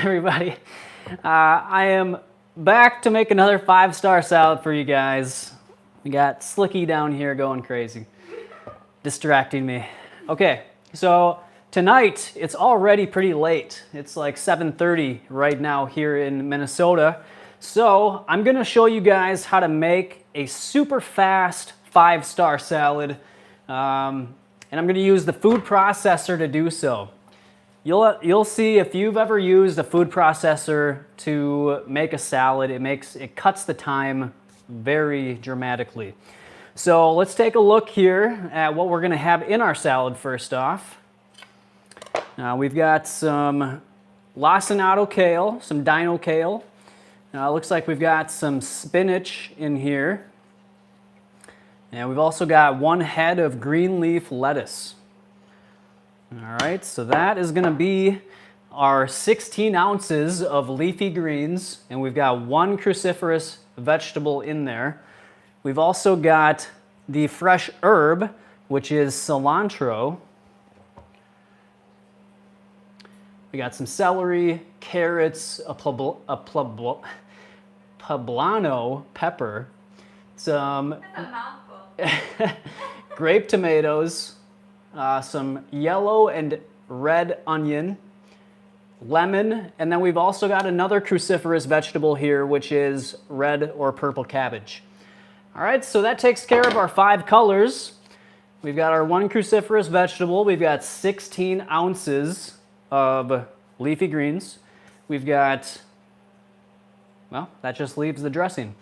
everybody. I am back to make another 5-star salad for you guys. We got Slicky down here going crazy, distracting me. Okay, so tonight it's already pretty late. It's like 7:30 right now here in Minnesota. So I'm gonna show you guys how to make a super fast 5-star salad. And I'm gonna use the food processor to do so. You'll see if you've ever used a food processor to make a salad, it cuts the time very dramatically. So let's take a look here at what we're gonna have in our salad first off. We've got some lacinato kale, some dino kale. Looks like we've got some spinach in here. And we've also got 1 head of green leaf lettuce. All right, so that is gonna be our 16 ounces of leafy greens, and we've got 1 cruciferous vegetable in there. We've also got the fresh herb, which is cilantro. We got some celery, carrots, a poblano pepper, some grape tomatoes, some yellow and red onion, lemon, and then we've also got another cruciferous vegetable here, which is red or purple cabbage. All right, so that takes care of our 5 colors. We've got our 1 cruciferous vegetable. We've got 16 ounces of leafy greens. We've got, well, that just leaves the dressing.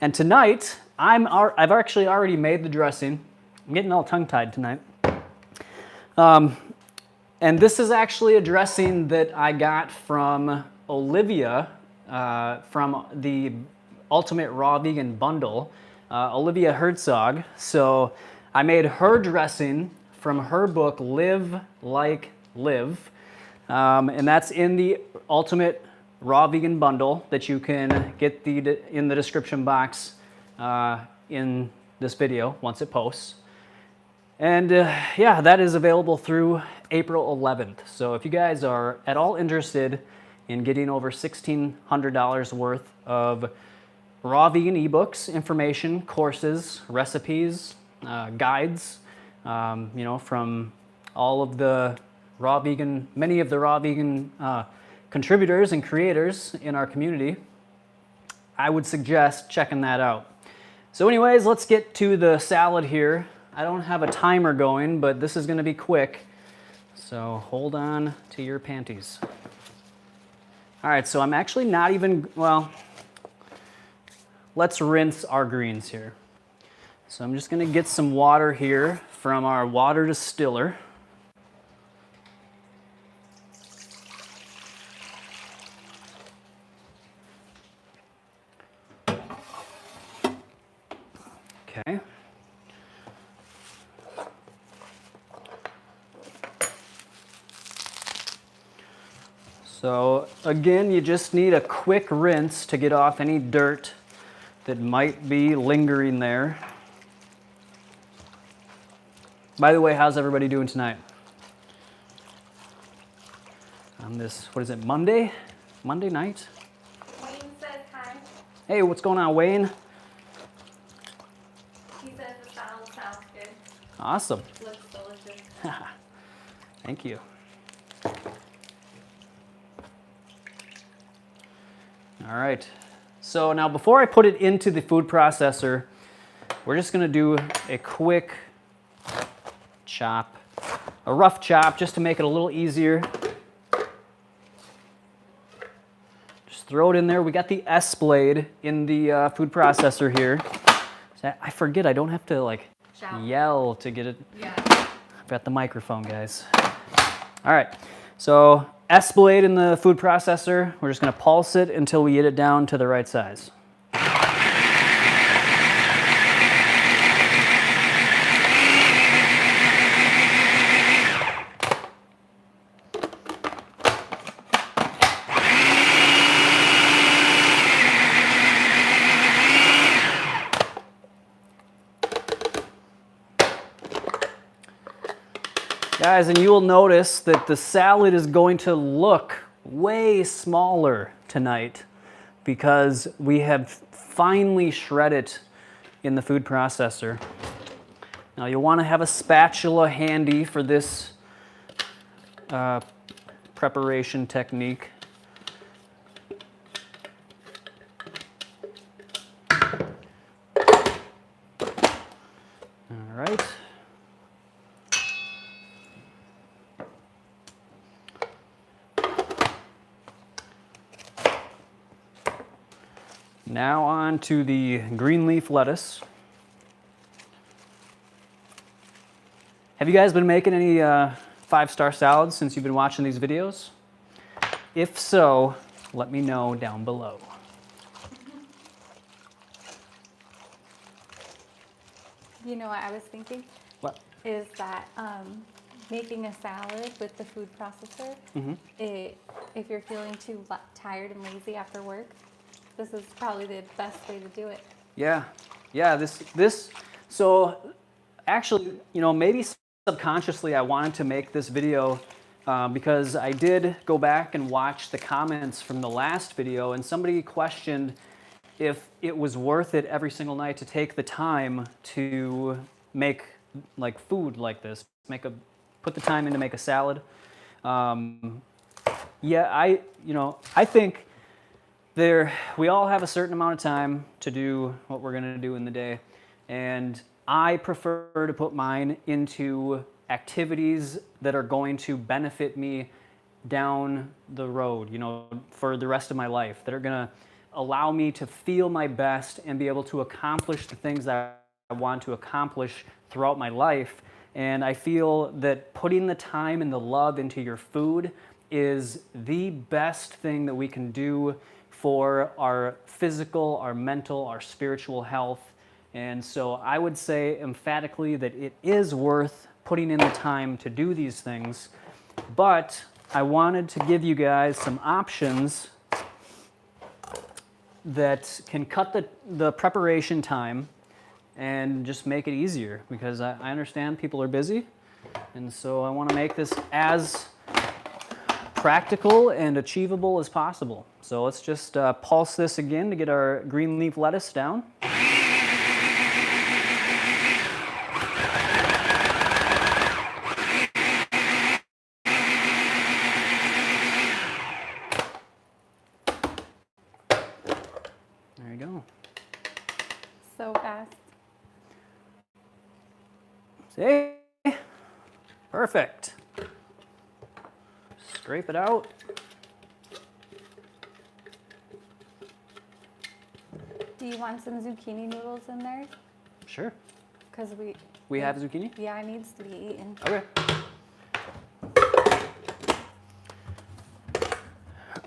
And tonight, I've actually already made the dressing. I'm getting all tongue-tied tonight. And this is actually a dressing that I got from Olivia from the Ultimate Raw Vegan Bundle, Olivia Herzog. So I made her dressing from her book, Live Like Live. And that's in the Ultimate Raw Vegan Bundle that you can get in the description box in this video once it posts. And yeah, that is available through April 11th. So if you guys are at all interested in getting over $1,600 worth of raw vegan ebooks, information, courses, recipes, guides, you know, from all of the raw vegan, many of the raw vegan contributors and creators in our community, I would suggest checking that out. So anyways, let's get to the salad here. I don't have a timer going, but this is gonna be quick. So hold on to your panties. All right, so I'm actually not even, well, let's rinse our greens here. So I'm just gonna get some water here from our water distiller. Okay. So again, you just need a quick rinse to get off any dirt that might be lingering there. By the way, how's everybody doing tonight? On this, what is it, Monday? Monday night? Wayne says hi. Hey, what's going on, Wayne? He says the salad sounds good. Awesome. Looks delicious. Thank you. All right, so now before I put it into the food processor, we're just gonna do a quick chop, a rough chop, just to make it a little easier. Just throw it in there. We got the S blade in the food processor here. So I forget, I don't have to like yell to get it. Yeah. I've got the microphone, guys. All right, so S blade in the food processor. We're just gonna pulse it until we get it down to the right size. Guys, and you will notice that the salad is going to look way smaller tonight because we have finely shredded it in the food processor. Now you'll want to have a spatula handy for this preparation technique. All right. Now on to the green leaf lettuce. Have you guys been making any 5-star salads since you've been watching these videos? If so, let me know down below. You know what I was thinking? What? Is that making a salad with the food processor, if you're feeling too tired and lazy after work, this is probably the best way to do it. Yeah, so actually, you know, maybe subconsciously I wanted to make this video because I did go back and watch the comments from the last video, and somebody questioned if it was worth it every single night to take the time to make like food like this, put the time in to make a salad. Yeah, I think we all have a certain amount of time to do what we're going to do in the day, and I prefer to put mine into activities that are going to benefit me down the road, you know, for the rest of my life, that are going to allow me to feel my best and be able to accomplish the things that I want to accomplish throughout my life. And I feel that putting the time and the love into your food is the best thing that we can do for our physical, our mental, our spiritual health. And so I would say emphatically that it is worth putting in the time to do these things. But I wanted to give you guys some options that can cut the preparation time and just make it easier, because I understand people are busy, and so I want to make this as practical and achievable as possible. So let's just pulse this again to get our green leaf lettuce down. There you go. So fast. See? Perfect. Scrape it out. Do you want some zucchini noodles in there? Sure. Because we have zucchini? Yeah, it needs to be eaten. Okay.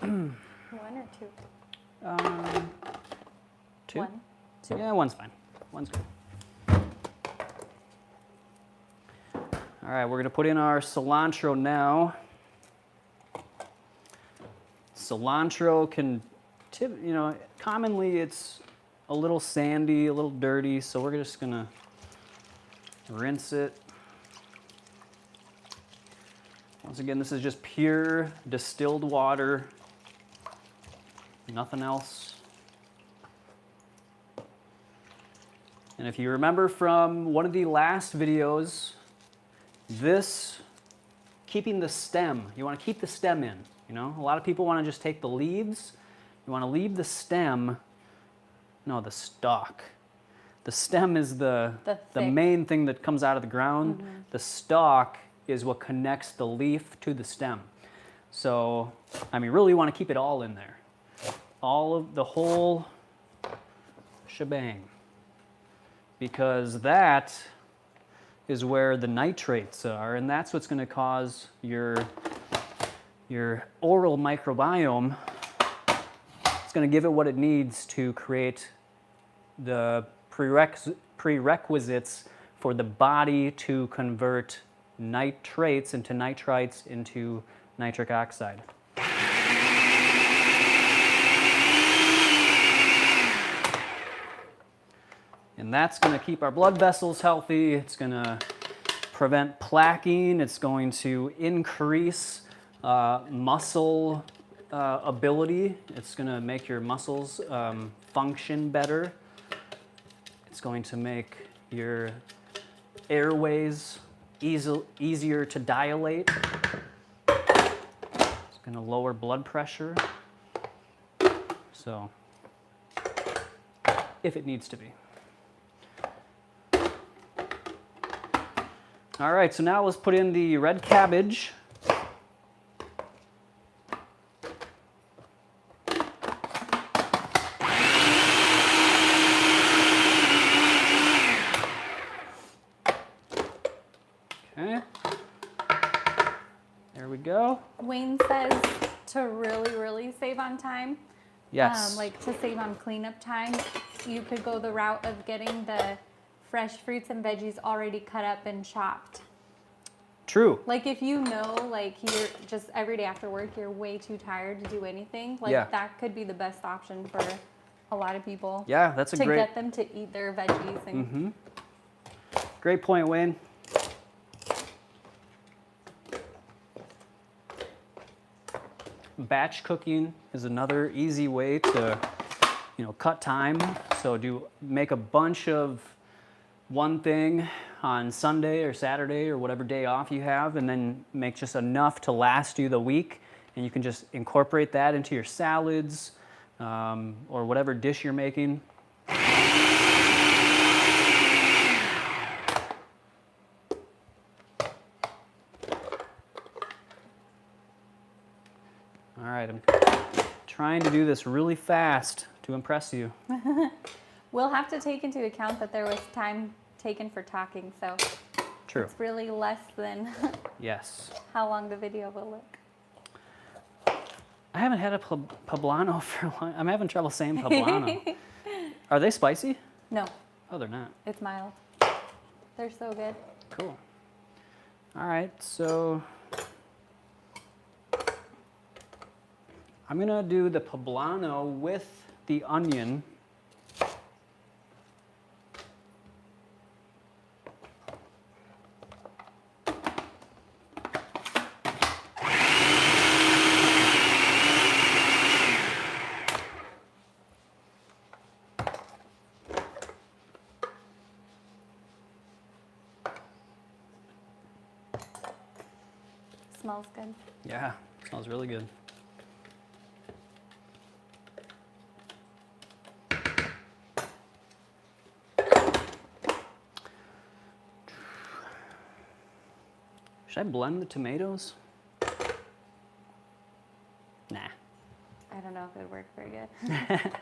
One or two? Two? One. Two. Yeah, one's fine. One's good. All right, we're gonna put in our cilantro now. Cilantro can commonly it's a little sandy, a little dirty, so we're just gonna rinse it. Once again, this is just pure distilled water, nothing else. And if you remember from one of the last videos, keeping the stem, you want to keep the stem in. You know, a lot of people want to just take the leaves. You want to leave the stem, no, the stalk. The stem is the main thing that comes out of the ground. Mm-hmm. The stalk is what connects the leaf to the stem. So, I mean, really you want to keep it all in there. The whole shebang. Because that is where the nitrates are, and that's what's going to cause your oral microbiome. It's going to give it what it needs to create the prerequisites for the body to convert nitrates into nitrites into nitric oxide. And that's going to keep our blood vessels healthy. It's going to prevent plaquing. It's going to increase muscle ability. It's going to make your muscles function better. It's going to make your airways easier to dilate. It's going to lower blood pressure. So, if it needs to be. All right, so now let's put in the red cabbage. Okay. There we go. Wayne says to really save on time. Yes. Like to save on cleanup time, you could go the route of getting the fresh fruits and veggies already cut up and chopped. True. Like if you know, like you're just every day after work, you're way too tired to do anything. Like Yeah. that could be the best option for a lot of people. Yeah, that's a to great. get them to eat their veggies. And Great point, Wayne. Batch cooking is another easy way to, cut time. So make a bunch of one thing on Sunday or Saturday or whatever day off you have, and then make just enough to last you the week. And you can just incorporate that into your salads or whatever dish you're making. All right, I'm trying to do this really fast to impress you. we'll have to take into account that there was time taken for talking, so True. it's really less than Yes. how long the video will look. I haven't had a poblano for a long. I'm having trouble saying poblano. Are they spicy? No, Oh, they're not. it's mild. They're so good. Cool. All right, so I'm gonna do the poblano with the onion. Smells good. Yeah, smells really good. Should I blend the tomatoes? Nah. I don't know if it would work very good.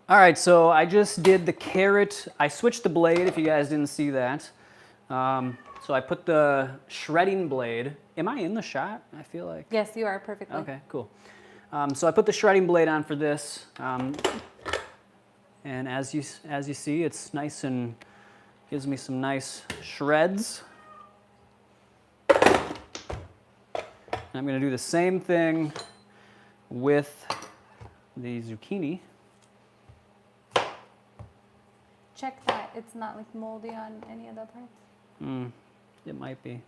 All right, so I just did the carrot. I switched the blade, if you guys didn't see that. So I put the shredding blade. Am I in the shot? I feel like. Yes, you are perfectly. Okay, cool. So I put the shredding blade on for this. And as you see, it's nice and gives me some nice shreds. And I'm gonna do the same thing with the zucchini. Check that it's not like moldy on any of the parts. It might be.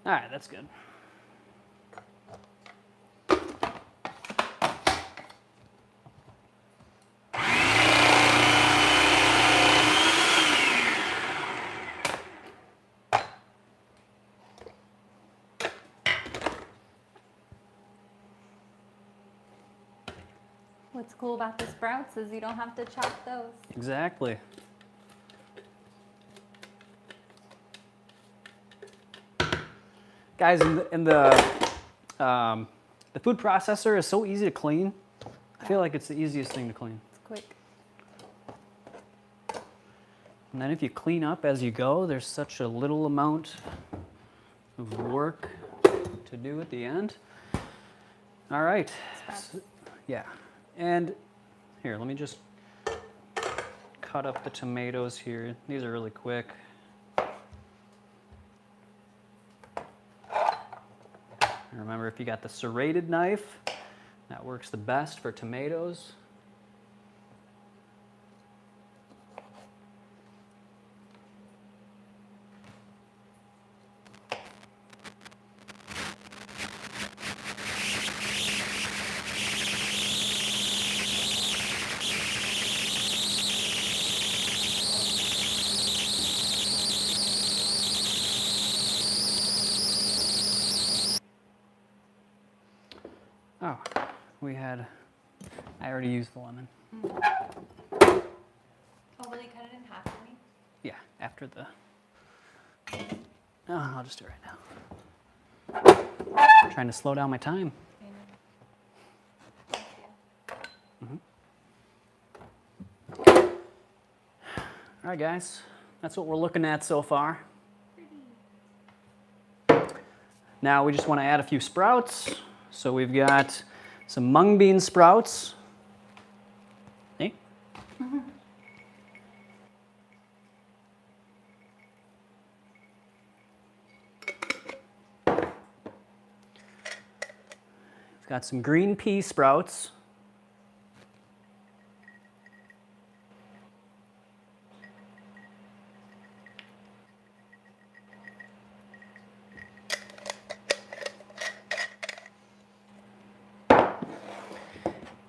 All right, that's good. What's cool about the sprouts is you don't have to chop those. Exactly. Guys, in the The food processor is so easy to clean. I feel like it's the easiest thing to clean. It's quick. And then if you clean up as you go, there's such a little amount of work to do at the end. All right. So, yeah. And here, let me just cut up the tomatoes here. These are really quick. Remember, if you got the serrated knife, that works the best for tomatoes. Oh, I already used the lemon. Oh, will you cut it in half for me? Yeah, after the, oh, I'll just do it right now. I'm trying to slow down my time. All right, guys, that's what we're looking at so far. Now we just want to add a few sprouts. So we've got some mung bean sprouts. Hey? We've got some green pea sprouts.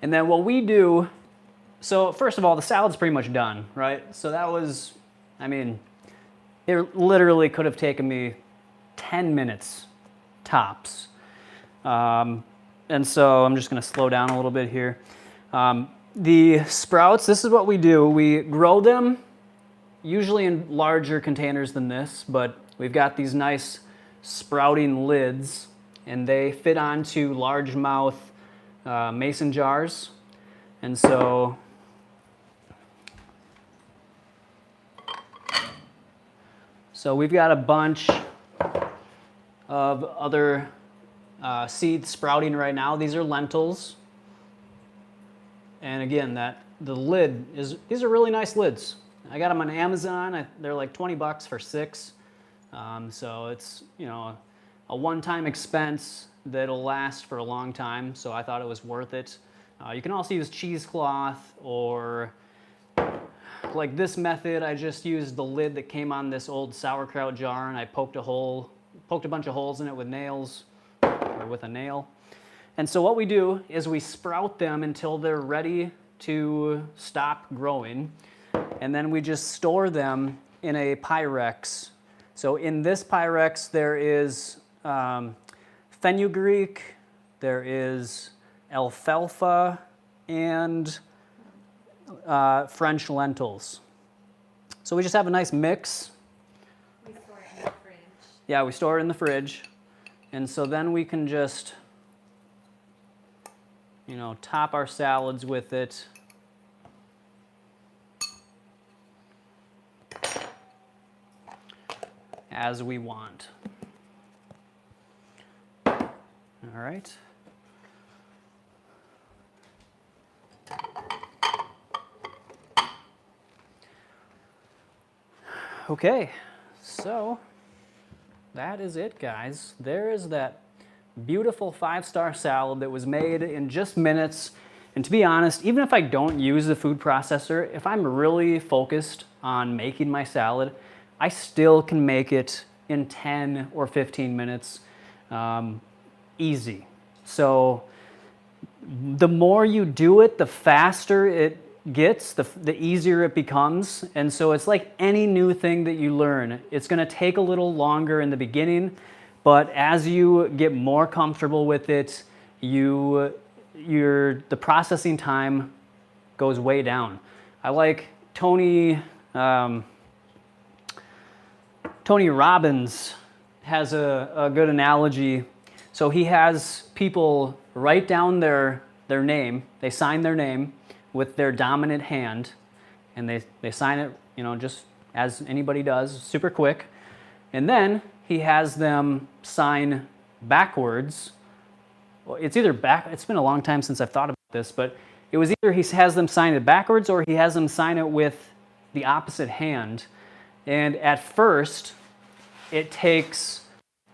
And then what we do, so first of all, the salad's pretty much done, right? So that was, I mean, it literally could have taken me 10 minutes tops. And so I'm just gonna slow down a little bit here. The sprouts, this is what we do. We grow them usually in larger containers than this, but we've got these nice sprouting lids and they fit onto largemouth mason jars. And so we've got a bunch of other seeds sprouting right now. These are lentils. And again, the lid is, these are really nice lids. I got them on Amazon. They're like 20 bucks for 6. So it's, you know, a one-time expense that'll last for a long time. So I thought it was worth it. You can also use cheesecloth, or like this method, I just used the lid that came on this old sauerkraut jar and I poked a bunch of holes in it with nails, or with a nail. And so what we do is we sprout them until they're ready to stop growing. And then we just store them in a Pyrex. So in this Pyrex, there is fenugreek, there is alfalfa, and French lentils. So we just have a nice mix. We store it in the fridge. Yeah, we store it in the fridge. And so then we can just, you know, top our salads with it. As we want. All right. Okay, so that is it, guys. There is that beautiful 5-star salad that was made in just minutes. And to be honest, even if I don't use the food processor, if I'm really focused on making my salad, I still can make it in 10 or 15 minutes, easy. So the more you do it, the faster it gets, the easier it becomes. And so it's like any new thing that you learn. It's gonna take a little longer in the beginning, but as you get more comfortable with it, the processing time goes way down. I like Tony Robbins has a good analogy. So he has people write down their name. They sign their name with their dominant hand, and they sign it, just as anybody does, super quick. And then he has them sign backwards. Well, it's either back, it's been a long time since I've thought about this, but it was either he has them sign it backwards or he has them sign it with the opposite hand. And at first, it takes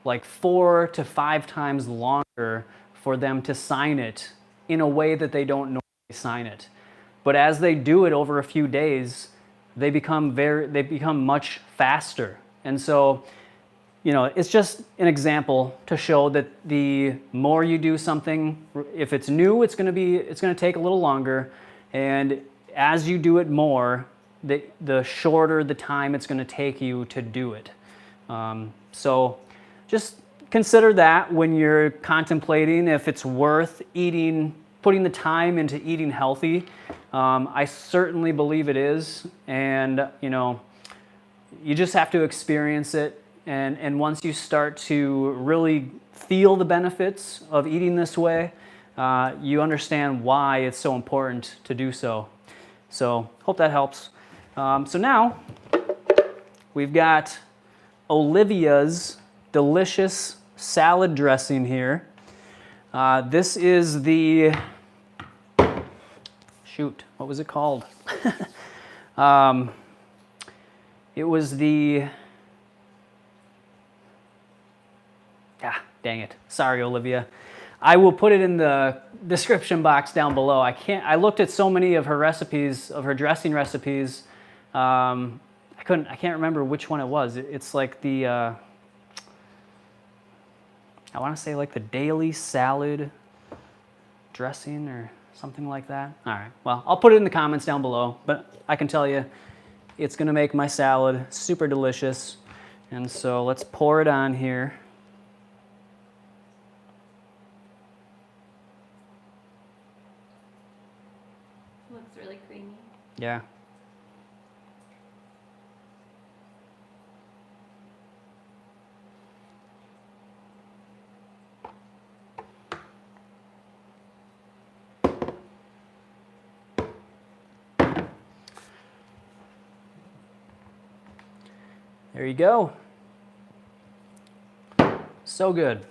like 4 to 5 times longer for them to sign it in a way that they don't normally sign it. But as they do it over a few days, they become much faster. And so, it's just an example to show that the more you do something, if it's new, it's going to take a little longer, and as you do it more, the shorter the time it's going to take you to do it. So just consider that when you're contemplating if it's worth putting the time into eating healthy. I certainly believe it is, and you just have to experience it. And once you start to really feel the benefits of eating this way, you understand why it's so important to do so. So hope that helps. So now we've got Olivia's delicious salad dressing here. This is the, what was it called? It was the, dang it. Sorry, Olivia. I will put it in the description box down below. I looked at so many of her recipes, of her dressing recipes. I can't remember which one it was. It's like the, I want to say like the daily salad dressing or something like that. All right. Well, I'll put it in the comments down below, but I can tell you it's going to make my salad super delicious. And so let's pour it on here. Looks really creamy. Yeah. There you go. So good.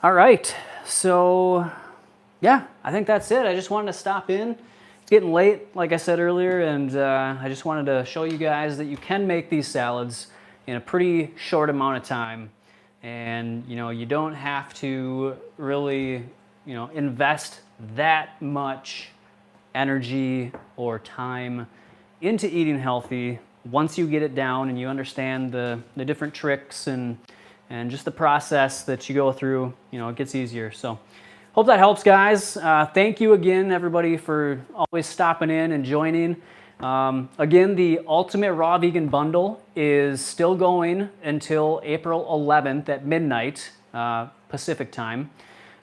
All right. So, yeah, I think that's it. I just wanted to stop in. It's getting late, like I said earlier, and I just wanted to show you guys that you can make these salads in a pretty short amount of time. And, you don't have to really, invest that much energy or time into eating healthy. Once you get it down and you understand the different tricks and just the process that you go through, it gets easier. So hope that helps, guys. Thank you again, everybody, for always stopping in and joining. Again, the Ultimate Raw Vegan Bundle is still going until April 11th at midnight Pacific time.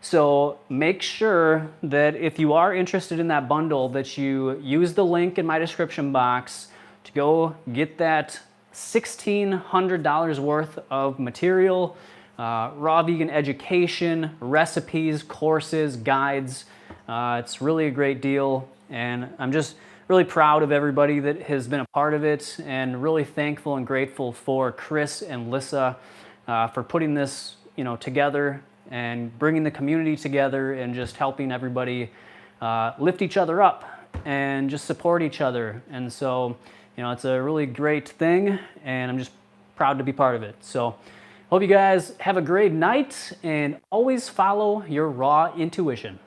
So make sure that if you are interested in that bundle, that you use the link in my description box to go get that $1,600 worth of material, raw vegan education, recipes, courses, guides. It's really a great deal, and I'm just really proud of everybody that has been a part of it, and really thankful and grateful for Chris and Lissa for putting this together and bringing the community together and just helping everybody lift each other up and just support each other. And so it's a really great thing, and I'm just proud to be part of it. So hope you guys have a great night, and always follow your raw intuition.